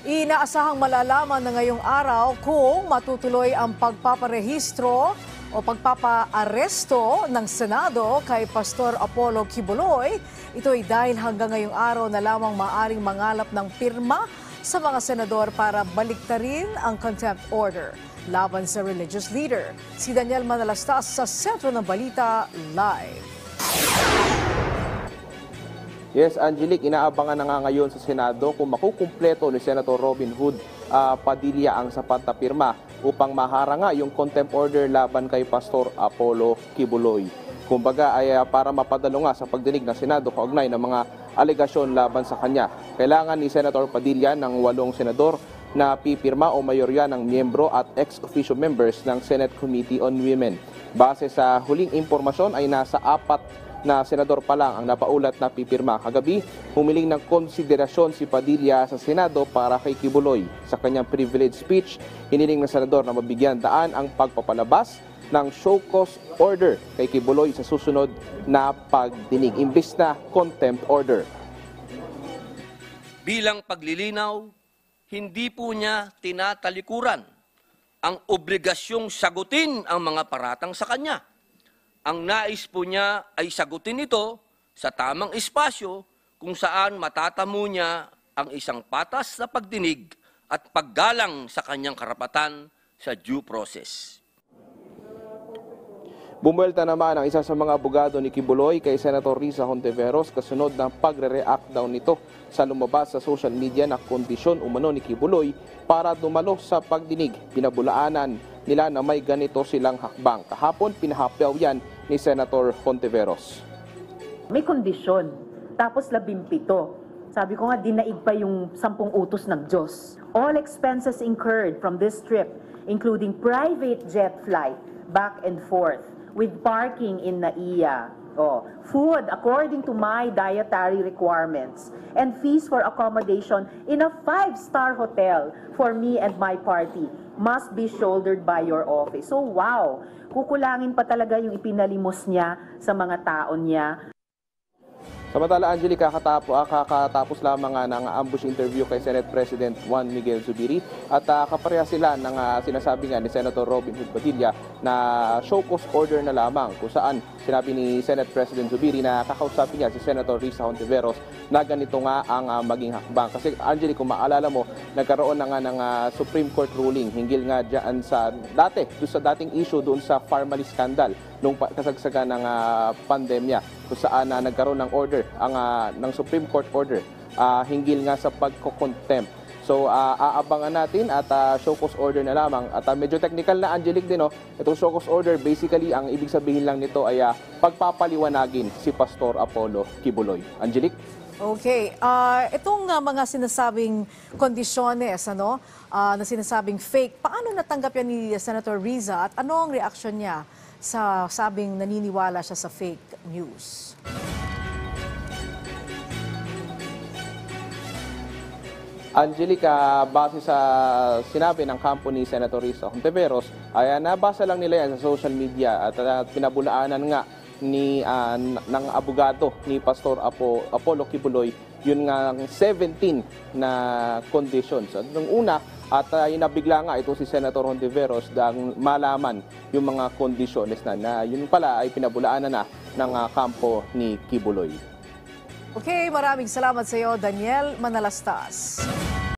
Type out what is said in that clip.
Inaasahang malalaman na ngayong araw kung matutuloy ang pagpaparehistro o pagpapaaresto ng Senado kay Pastor Apollo Kibuloy. Ito ay dahil hanggang ngayong araw na lamang maaring mangalap ng pirma sa mga senador para baliktarin ang contempt order laban sa religious leader. Si Daniel Manalastas sa Sentro ng Balita Live. Yes, Angelique, inaabangan na nga ngayon sa Senado kung makukumpleto ni Senator Robin Hood Padilla ang sapat na pirma upang maharanga yung contempt order laban kay Pastor Apollo Kibuloy. Kumbaga ay para mapadalo nga sa pagdinig ng Senado kaugnay ng mga alegasyon laban sa kanya. Kailangan ni Senator Padilla ng 8 senador na pipirma o mayorya ng miyembro at ex-officio members ng Senate Committee on Women. Base sa huling impormasyon ay nasa 4 na senador pa lang ang napaulat na pipirma. Kagabi, humiling ng konsiderasyon si Padilla sa Senado para kay Kibuloy. Sa kanyang privilege speech, hiniling ng senador na mabigyan daan ang pagpapalabas ng show cause order kay Kibuloy sa susunod na pagdinig, imbis na contempt order. Bilang paglilinaw, hindi po niya tinatalikuran ang obligasyong sagutin ang mga paratang sa kanya. Ang nais po niya ay sagutin ito sa tamang espasyo kung saan matatamo niya ang isang patas na pagdinig at paggalang sa kanyang karapatan sa due process. Bumuelta naman ang isa sa mga abogado ni Kibuloy kay Senator Risa Hontiveros kasunod ng pagre-react daw nito sa lumabas sa social media na kondisyon umano ni Kibuloy para dumalo sa pagdinig. Pinabulaanan nila na may ganito silang hakbang. Kahapon pinahapyaw yan ni Senator Hontiveros. May kondisyon, tapos 17. Sabi ko nga, dinaig pa yung 10 utos ng Diyos. All expenses incurred from this trip, including private jet flight, back and forth, with parking in NAIA, food according to my dietary requirements, and fees for accommodation in a 5-star hotel for me and my party must be shouldered by your office. So wow, kukulangin pa talaga yung ipinalimos niya sa mga tao niya. Samantala, Angelique, kakatapos lamang ng ambush interview kay Senate President Juan Miguel Zubiri at kapareha sila ng sinasabi nga ni Senator Robin Hood Padilla na show cause order na lamang kung saan sinabi ni Senate President Zubiri na kakausapin niya si Senator Risa Hontiveros na ganito nga ang maging hakbang. Kasi Angelique, kung maalala mo, nagkaroon na nga ng Supreme Court ruling hinggil nga dyan sa dating issue doon sa Pharmaly scandal nung kasagsagan ng pandemya kung saan nagkaroon ng order ng Supreme Court order hinggil nga sa pagko-contempt. So aabangan natin at show cause order na lamang at medyo technical na, Angelique, din itong show cause order. Basically ang ibig sabihin lang nito ay pagpapaliwanagin si Pastor Apollo Kibuloy. Angelique? Okay, itong mga sinasabing kondisyones na sinasabing fake, paano natanggap yan ni Senator Riza at ano ang reaksyon niya sa sabing naniniwala siya sa fake news? Angelica, base sa sinabi ng kampo ni Senator Risa Hontiveros, ay nabasa lang nila yan sa social media at pinabulaanan nga ng abogado ni Pastor Apollo Kibuloy yun nga 17 na conditions. At nung una, nabigla nga ito si Senator Hontiveros dahil malaman yung mga kondisyones na yun pala ay pinabulaanan na ng kampo ni Kibuloy. Okay, maraming salamat sa iyo, Daniel Manalastas.